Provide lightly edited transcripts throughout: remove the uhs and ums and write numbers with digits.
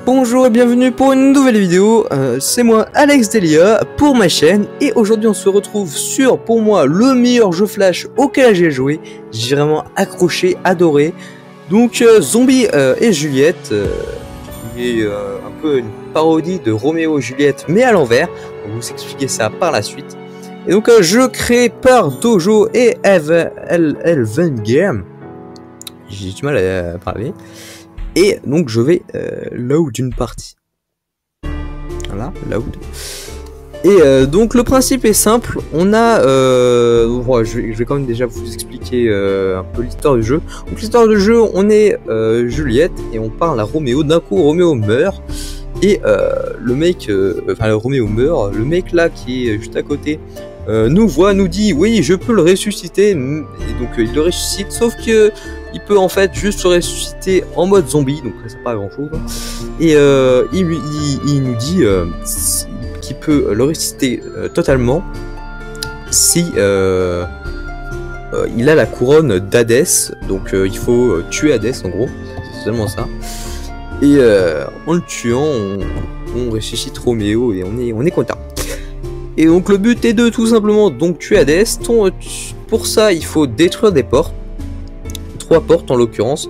Bonjour et bienvenue pour une nouvelle vidéo, c'est moi Alex Delia pour ma chaîne et aujourd'hui on se retrouve sur pour moi le meilleur jeu flash auquel j'ai joué, j'ai vraiment accroché, adoré. Donc Zombie et Juliette, qui est un peu une parodie de Roméo et Juliette mais à l'envers, on va vous expliquer ça par la suite. Et donc jeu créé par Dojo et Elvengame, j'ai du mal à parler. Et donc je vais load une partie. Voilà, load. Et donc le principe est simple. On a, je vais quand même déjà vous expliquer un peu l'histoire du jeu. Donc l'histoire du jeu, on est Juliette et on parle à Roméo. D'un coup, Roméo meurt et le mec, Roméo meurt. Le mec là qui est juste à côté nous voit, nous dit oui, je peux le ressusciter. Et donc il le ressuscite, sauf que il peut en fait juste se ressusciter en mode zombie, donc c'est pas grand chose. Et il nous dit qu'il peut le ressusciter totalement si il a la couronne d'Hadès. Donc il faut tuer Hadès en gros, c'est seulement ça. Et en le tuant, on ressuscite Roméo et on est content. Et donc le but est de tout simplement donc tuer Hadès. Pour ça, il faut détruire des portes. 3 portes en l'occurrence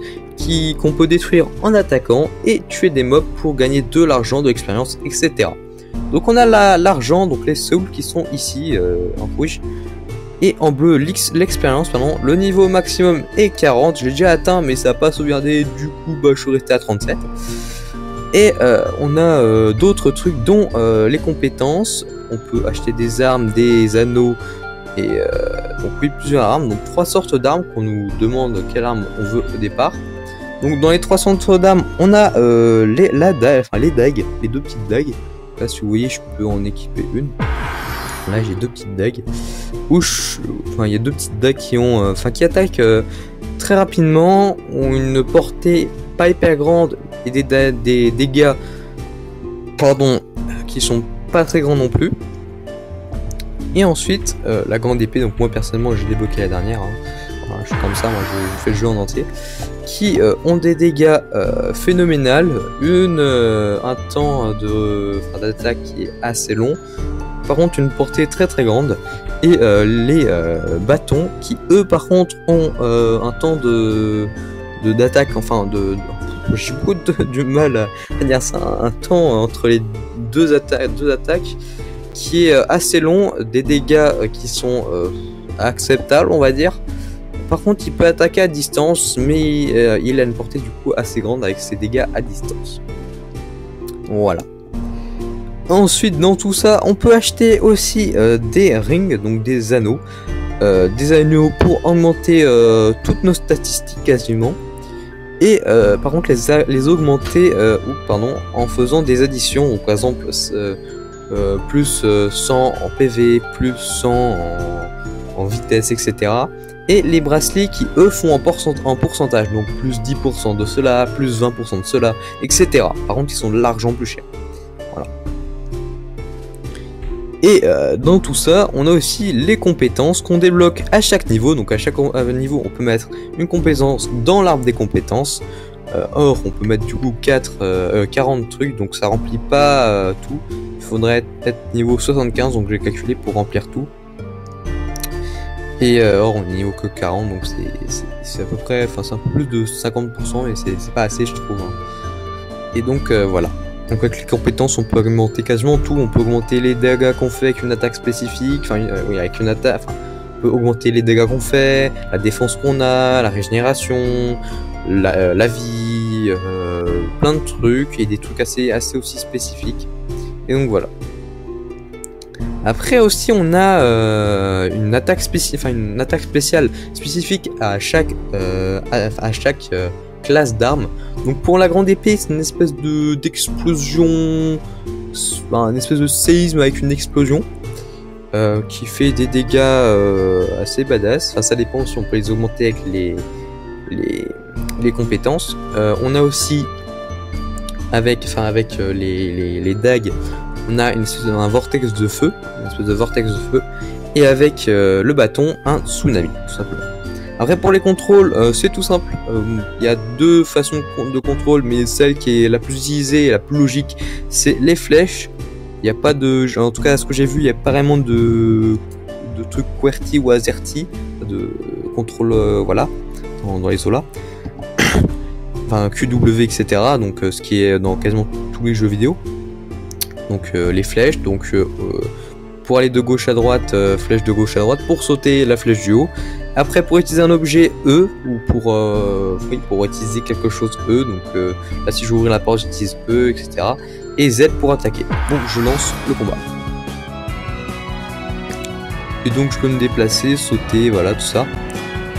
qu'on peut détruire en attaquant et tuer des mobs pour gagner de l'argent, de l'expérience, etc. Donc on a l'argent, donc les souls qui sont ici en rouge et en bleu l'expérience. Pardon. Le niveau maximum est 40, je l'ai déjà atteint mais ça n'a pas sauvegardé, du coup je suis resté à 37. Et on a d'autres trucs dont les compétences. On peut acheter des armes, des anneaux. Et donc oui, plusieurs armes, donc 3 sortes d'armes qu'on nous demande quelle arme on veut au départ. Donc dans les 3 sortes d'armes, on a les dagues, les 2 petites dagues. Là si vous voyez, je peux en équiper une. Là j'ai 2 petites dagues. Il y a 2 petites dagues qui ont, qui attaquent très rapidement, ont une portée pas hyper grande et des dégâts, qui sont pas très grands non plus. Et ensuite, la grande épée, donc moi personnellement j'ai débloqué la dernière, voilà, je suis comme ça, moi je fais le jeu en entier, qui ont des dégâts phénoménales, un temps d'attaque qui est assez long, par contre une portée très très grande, et les bâtons qui eux par contre ont un temps d'attaque, j'ai beaucoup du mal à dire ça, un temps entre les deux attaques qui est assez long, des dégâts qui sont acceptables on va dire. Par contre il peut attaquer à distance mais il a une portée du coup assez grande avec ses dégâts à distance. Voilà. Ensuite dans tout ça on peut acheter aussi des rings, donc des anneaux pour augmenter toutes nos statistiques quasiment. Et par contre les augmenter en faisant des additions, donc par exemple plus 100 en PV, plus 100 en vitesse, etc. Et les bracelets qui eux font en pourcentage, donc plus 10% de cela, plus 20% de cela, etc. Par contre ils sont largement plus chers. Voilà. Et dans tout ça, on a aussi les compétences qu'on débloque à chaque niveau. Donc à chaque niveau, on peut mettre une compétence dans l'arbre des compétences. Or, on peut mettre du coup 40 trucs, donc ça remplit pas tout. Il faudrait être niveau 75, donc j'ai calculé pour remplir tout. Et or, on est niveau que 40, donc c'est à peu près, c'est un peu plus de 50%, et c'est pas assez, je trouve. Et donc voilà. Donc avec les compétences, on peut augmenter quasiment tout. On peut augmenter les dégâts qu'on fait avec une attaque spécifique. Avec une attaque, on peut augmenter les dégâts qu'on fait, la défense qu'on a, la régénération, la vie, plein de trucs et des trucs assez aussi spécifiques. Et donc voilà. Après aussi, on a une attaque spéciale spécifique à chaque classe d'armes. Donc pour la grande épée, c'est une espèce d'explosion, une espèce de séisme avec une explosion qui fait des dégâts assez badass. Enfin, ça dépend si on peut les augmenter avec les compétences. On a aussi avec les dagues, on a un vortex de feu, et avec le bâton un tsunami tout simplement. Après pour les contrôles, c'est tout simple. Il y a deux façons de contrôle, mais celle qui est la plus utilisée et la plus logique, c'est les flèches. Il n'y a pas de, en tout cas à ce que j'ai vu, il n'y a pas vraiment de trucs QWERTY ou AZERTY, de contrôle, voilà, dans les OLA. Enfin QW, etc. Donc ce qui est dans quasiment tous les jeux vidéo. Donc les flèches, donc pour aller de gauche à droite, flèche de gauche à droite, pour sauter la flèche du haut. Après pour utiliser un objet E, ou pour utiliser quelque chose E, donc là si je veux ouvrir la porte j'utilise E, etc. Et Z pour attaquer. Donc je lance le combat. Et donc je peux me déplacer, sauter, voilà tout ça.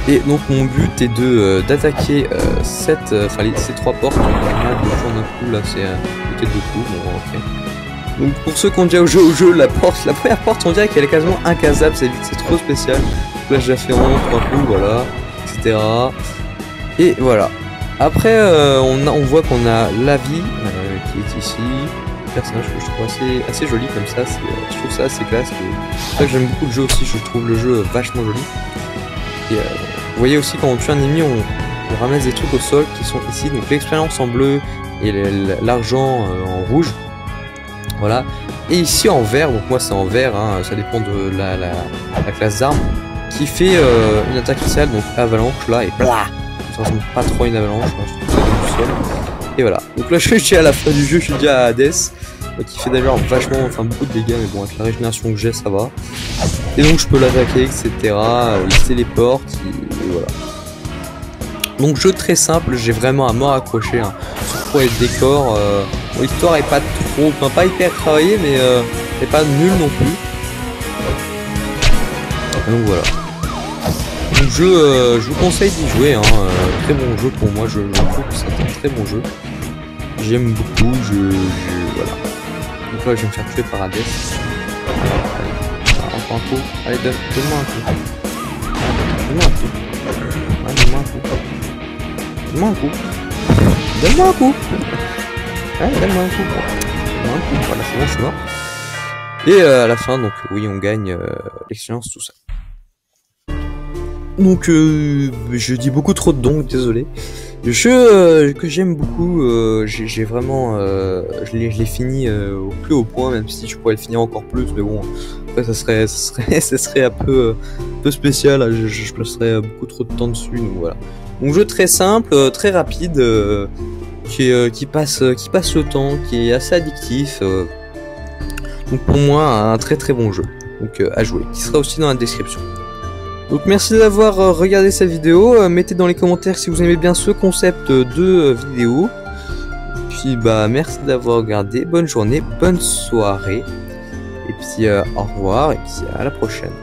Et donc mon but est de d'attaquer ces trois portes. Donc d'un coup là c'est peut-être deux coups, bon ok. Donc pour ceux qui ont déjà joué au jeu, la première porte on dirait qu'elle est quasiment incasable, c'est trop spécial. Donc là j'ai fait en 3 coups, voilà, etc. Et voilà. Après on voit qu'on a la vie qui est ici. Le personnage que je trouve assez joli comme ça, je trouve ça assez classe. C'est pour ça que j'aime beaucoup le jeu aussi, je trouve le jeu vachement joli. Et vous voyez aussi quand on tue un ennemi, on ramasse des trucs au sol qui sont ici, donc l'expérience en bleu et l'argent en rouge. Voilà. Et ici en vert, donc moi c'est en vert, hein, ça dépend de la classe d'armes, qui fait une attaque initiale, donc avalanche là, et blah. Ça ressemble pas trop à une avalanche, hein, je trouve ça du sol. Et voilà. Donc là je suis à la fin du jeu, je suis déjà à Hades, qui fait d'ailleurs vachement, beaucoup de dégâts, mais bon avec la régénération que j'ai ça va. Et donc je peux l'attaquer, etc. Il se téléporte, et voilà. Donc jeu très simple, j'ai vraiment à mort accroché, hein. Surtout pour les décors, l'histoire est pas trop, pas hyper travaillée, mais elle est pas nulle non plus. Donc voilà. Donc je vous conseille d'y jouer, hein. Très bon jeu pour moi, je trouve que c'est un très bon jeu. J'aime beaucoup, voilà. Donc là je vais me faire tuer par Hades. Allez, encore un coup. Allez, donne-moi un coup. Donne-moi un coup. Ouais, donne-moi un coup. Donne-moi un coup. Donne-moi un coup. Ouais, donne-moi un coup. Donne-moi un coup. Voilà, c'est bon, je suis mort. Et à la fin, donc oui, on gagne l'expérience, tout ça. Donc je dis beaucoup trop de donc, désolé. Le jeu que j'aime beaucoup, j'ai vraiment, je l'ai fini au plus haut point, même si je pourrais le finir encore plus, mais bon, après ça serait un peu spécial, je passerais beaucoup trop de temps dessus, donc voilà. Donc jeu très simple, très rapide, qui passe le temps, qui est assez addictif. Donc pour moi un très très bon jeu, donc à jouer, qui sera aussi dans la description. Donc merci d'avoir regardé cette vidéo, mettez dans les commentaires si vous aimez bien ce concept de vidéo. Puis merci d'avoir regardé, bonne journée, bonne soirée, et puis au revoir, et puis à la prochaine.